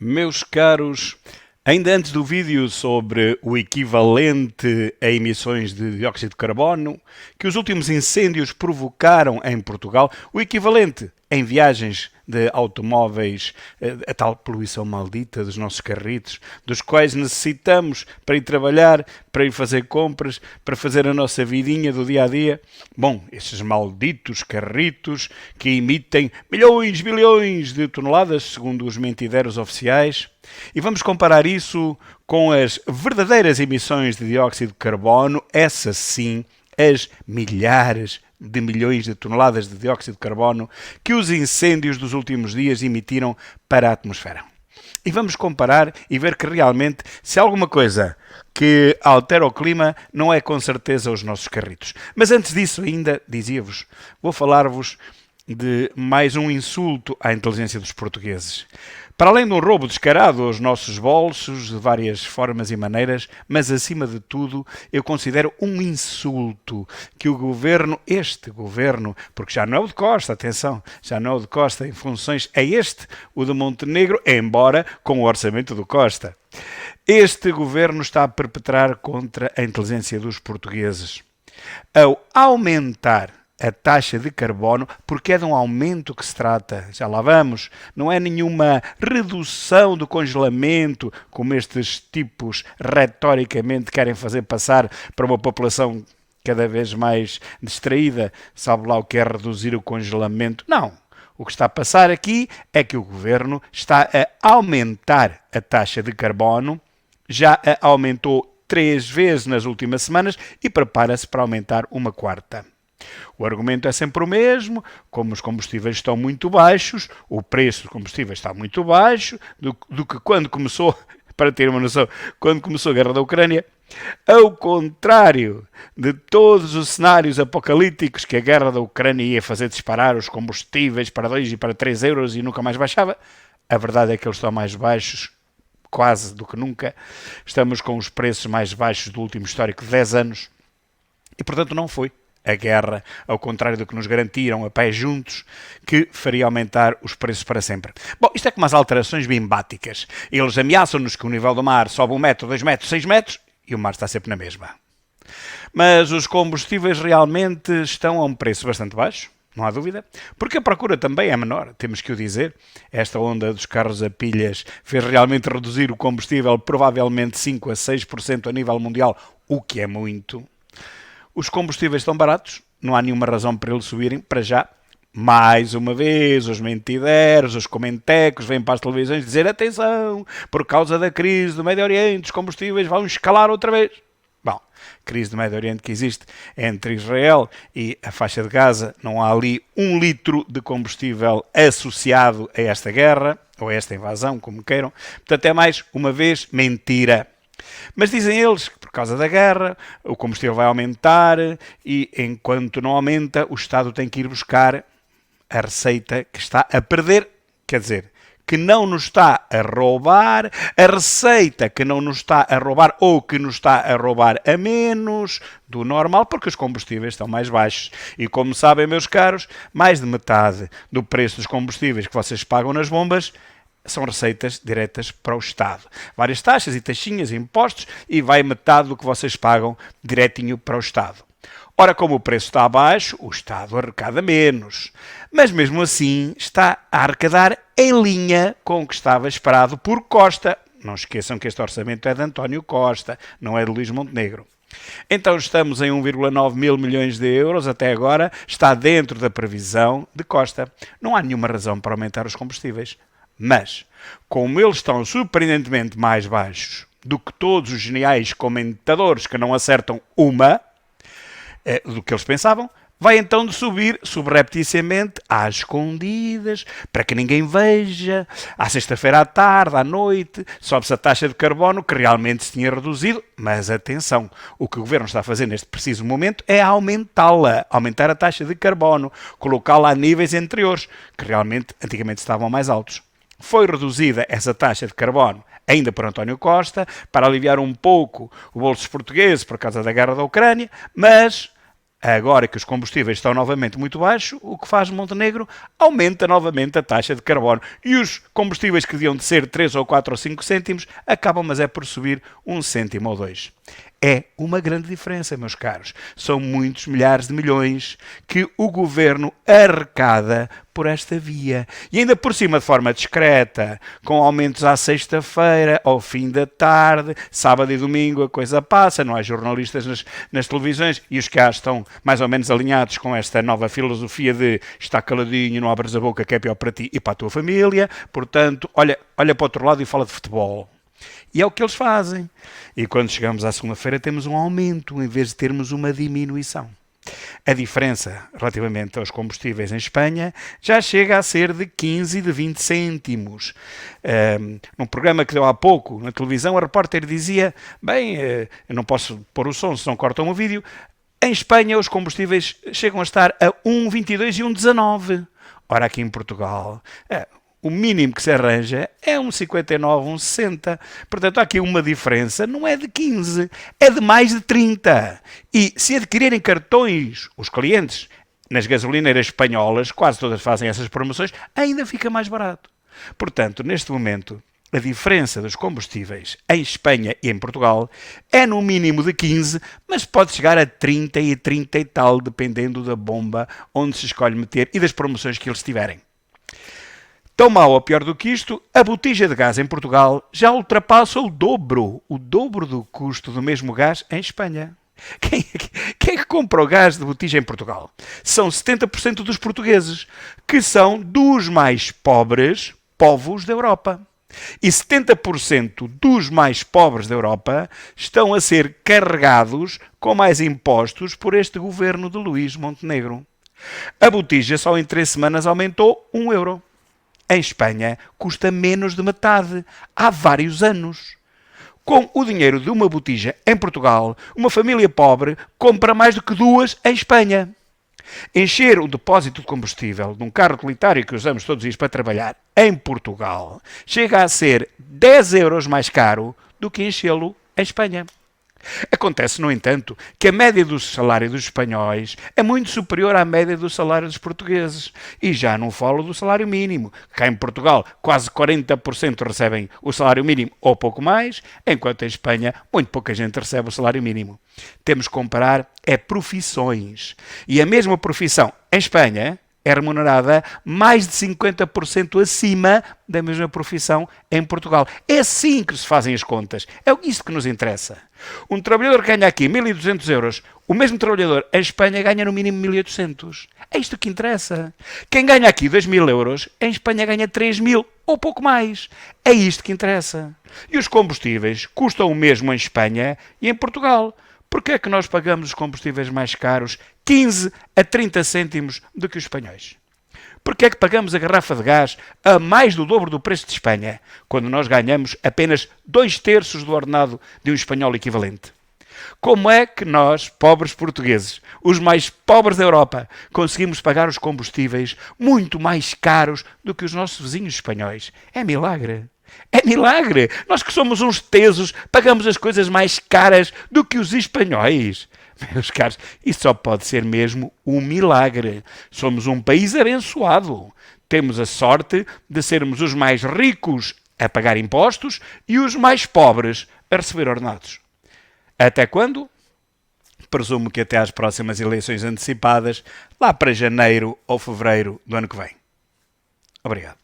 Meus caros, ainda antes do vídeo sobre o equivalente a emissões de dióxido de carbono que os últimos incêndios provocaram em Portugal, o equivalente em viagens de automóveis, a tal poluição maldita dos nossos carritos, dos quais necessitamos para ir trabalhar, para ir fazer compras, para fazer a nossa vidinha do dia a dia. Bom, esses malditos carritos que emitem milhões, bilhões de toneladas, segundo os mentideiros oficiais. E vamos comparar isso com as verdadeiras emissões de dióxido de carbono, essas sim, as milhares de milhões de toneladas de dióxido de carbono que os incêndios dos últimos dias emitiram para a atmosfera. E vamos comparar e ver que realmente, se há alguma coisa que altera o clima, não é com certeza os nossos carritos. Mas antes disso ainda, dizia-vos, vou falar-vos de mais um insulto à inteligência dos portugueses. Para além de um roubo descarado aos nossos bolsos, de várias formas e maneiras, mas acima de tudo, eu considero um insulto que o governo, este governo, porque já não é o de Costa, atenção, já não é o de Costa em funções, é este, o de Montenegro, embora com o orçamento do Costa. Este governo está a perpetrar contra a inteligência dos portugueses. Ao aumentar a taxa de carbono, porque é de um aumento que se trata, já lá vamos, não é nenhuma redução do congelamento, como estes tipos retoricamente querem fazer passar para uma população cada vez mais distraída, sabe lá o que é reduzir o congelamento. Não, o que está a passar aqui é que o governo está a aumentar a taxa de carbono, já a aumentou 3 vezes nas últimas semanas e prepara-se para aumentar uma quarta. O argumento é sempre o mesmo, como os combustíveis estão muito baixos, o preço dos combustíveis está muito baixo, do que quando começou, para ter uma noção, quando começou a guerra da Ucrânia. Ao contrário de todos os cenários apocalípticos que a guerra da Ucrânia ia fazer disparar os combustíveis para 2 e para 3 euros e nunca mais baixava, a verdade é que eles estão mais baixos quase do que nunca. Estamos com os preços mais baixos do último histórico de 10 anos e, portanto, não foi a guerra, ao contrário do que nos garantiram a pé juntos, que faria aumentar os preços para sempre. Bom, isto é como as alterações bimbáticas. Eles ameaçam-nos que o nível do mar sobe 1 metro, 2 metros, 6 metros e o mar está sempre na mesma. Mas os combustíveis realmente estão a um preço bastante baixo, não há dúvida, porque a procura também é menor, temos que o dizer. Esta onda dos carros a pilhas fez realmente reduzir o combustível provavelmente 5 a 6% a nível mundial, o que é muito. Os combustíveis estão baratos, não há nenhuma razão para eles subirem, para já. Mais uma vez, os mentideiros, os comentecos vêm para as televisões dizer atenção, por causa da crise do Médio Oriente, os combustíveis vão escalar outra vez. Bom, crise do Médio Oriente que existe entre Israel e a faixa de Gaza, não há ali 1 litro de combustível associado a esta guerra, ou a esta invasão, como queiram. Portanto, é mais uma vez mentira. Mas dizem eles que por causa da guerra o combustível vai aumentar e enquanto não aumenta o Estado tem que ir buscar a receita que está a perder, quer dizer, que não nos está a roubar, a receita que não nos está a roubar ou que nos está a roubar a menos do normal, porque os combustíveis estão mais baixos. E como sabem, meus caros, mais de metade do preço dos combustíveis que vocês pagam nas bombas são receitas diretas para o Estado. Várias taxas e taxinhas e impostos e vai metade do que vocês pagam direitinho para o Estado. Ora, como o preço está abaixo, o Estado arrecada menos. Mas mesmo assim está a arrecadar em linha com o que estava esperado por Costa. Não esqueçam que este orçamento é de António Costa, não é de Luís Montenegro. Então estamos em 1,9 mil milhões de euros até agora, está dentro da previsão de Costa. Não há nenhuma razão para aumentar os combustíveis. Mas, como eles estão surpreendentemente mais baixos do que todos os geniais comentadores que não acertam uma do que eles pensavam, vai então de subir subrepticiamente às escondidas, para que ninguém veja, à sexta-feira à tarde, à noite, sobe-se a taxa de carbono que realmente se tinha reduzido, mas atenção, o que o governo está a fazer neste preciso momento é aumentá-la, aumentar a taxa de carbono, colocá-la a níveis anteriores, que realmente antigamente estavam mais altos. Foi reduzida essa taxa de carbono ainda por António Costa, para aliviar um pouco o bolso dos portugueses por causa da guerra da Ucrânia, mas Agora que os combustíveis estão novamente muito baixos, o que faz Montenegro? Aumenta novamente a taxa de carbono. E os combustíveis que deviam de ser 3 ou 4 ou 5 cêntimos acabam, mas é por subir 1 cêntimo ou 2. É uma grande diferença, meus caros. São muitos milhares de milhões que o governo arrecada por esta via. E ainda por cima, de forma discreta, com aumentos à sexta-feira, ao fim da tarde, sábado e domingo, a coisa passa, não há jornalistas nas televisões e os que há estão mais ou menos alinhados com esta nova filosofia de está caladinho, não abres a boca que é pior para ti e para a tua família. Portanto, olha para o outro lado e fala de futebol. E é o que eles fazem. E quando chegamos à segunda-feira temos um aumento em vez de termos uma diminuição. A diferença relativamente aos combustíveis em Espanha já chega a ser de 15 e de 20 cêntimos. Num programa que deu há pouco na televisão, a repórter dizia, eu não posso pôr o som se não cortam o vídeo, em Espanha os combustíveis chegam a estar a 1,22 e 1,19. Ora, aqui em Portugal, o mínimo que se arranja é 1,59, 1,60. Portanto, há aqui uma diferença, não é de 15, é de mais de 30. E se adquirirem cartões, os clientes, nas gasolineiras espanholas, quase todas fazem essas promoções, ainda fica mais barato. Portanto, neste momento, a diferença dos combustíveis em Espanha e em Portugal é no mínimo de 15, mas pode chegar a 30 e 30 e tal, dependendo da bomba onde se escolhe meter e das promoções que eles tiverem. Tão mau ou pior do que isto, a botija de gás em Portugal já ultrapassa o dobro do custo do mesmo gás em Espanha. Quem é que compra o gás de botija em Portugal? São 70% dos portugueses, que são dos mais pobres povos da Europa. E 70% dos mais pobres da Europa estão a ser carregados com mais impostos por este governo de Luís Montenegro. A botija só em 3 semanas aumentou 1 euro. Em Espanha custa menos de metade, há vários anos. Com o dinheiro de uma botija em Portugal, uma família pobre compra mais do que 2 em Espanha. Encher o depósito de combustível de um carro utilitário que usamos todos os dias para trabalhar em Portugal chega a ser 10 euros mais caro do que enchê-lo em Espanha. Acontece, no entanto, que a média do salário dos espanhóis é muito superior à média do salário dos portugueses. E já não falo do salário mínimo. Cá em Portugal, quase 40% recebem o salário mínimo ou pouco mais, enquanto em Espanha, muito pouca gente recebe o salário mínimo. Temos que comparar profissões. E a mesma profissão em Espanha é remunerada mais de 50% acima da mesma profissão em Portugal. É assim que se fazem as contas. É isto que nos interessa. Um trabalhador que ganha aqui 1.200 euros, o mesmo trabalhador em Espanha ganha no mínimo 1.800. É isto que interessa. Quem ganha aqui 2.000 euros, em Espanha ganha 3.000 ou pouco mais. É isto que interessa. E os combustíveis custam o mesmo em Espanha e em Portugal. Porquê é que nós pagamos os combustíveis mais caros 15 a 30 cêntimos do que os espanhóis? Porquê é que pagamos a garrafa de gás a mais do dobro do preço de Espanha, quando nós ganhamos apenas 2/3 do ordenado de um espanhol equivalente? Como é que nós, pobres portugueses, os mais pobres da Europa, conseguimos pagar os combustíveis muito mais caros do que os nossos vizinhos espanhóis? É milagre. É milagre! Nós que somos uns tesos, pagamos as coisas mais caras do que os espanhóis. Meus caros, isso só pode ser mesmo um milagre. Somos um país abençoado. Temos a sorte de sermos os mais ricos a pagar impostos e os mais pobres a receber ordenados. Até quando? Presumo que até às próximas eleições antecipadas, lá para janeiro ou fevereiro do ano que vem. Obrigado.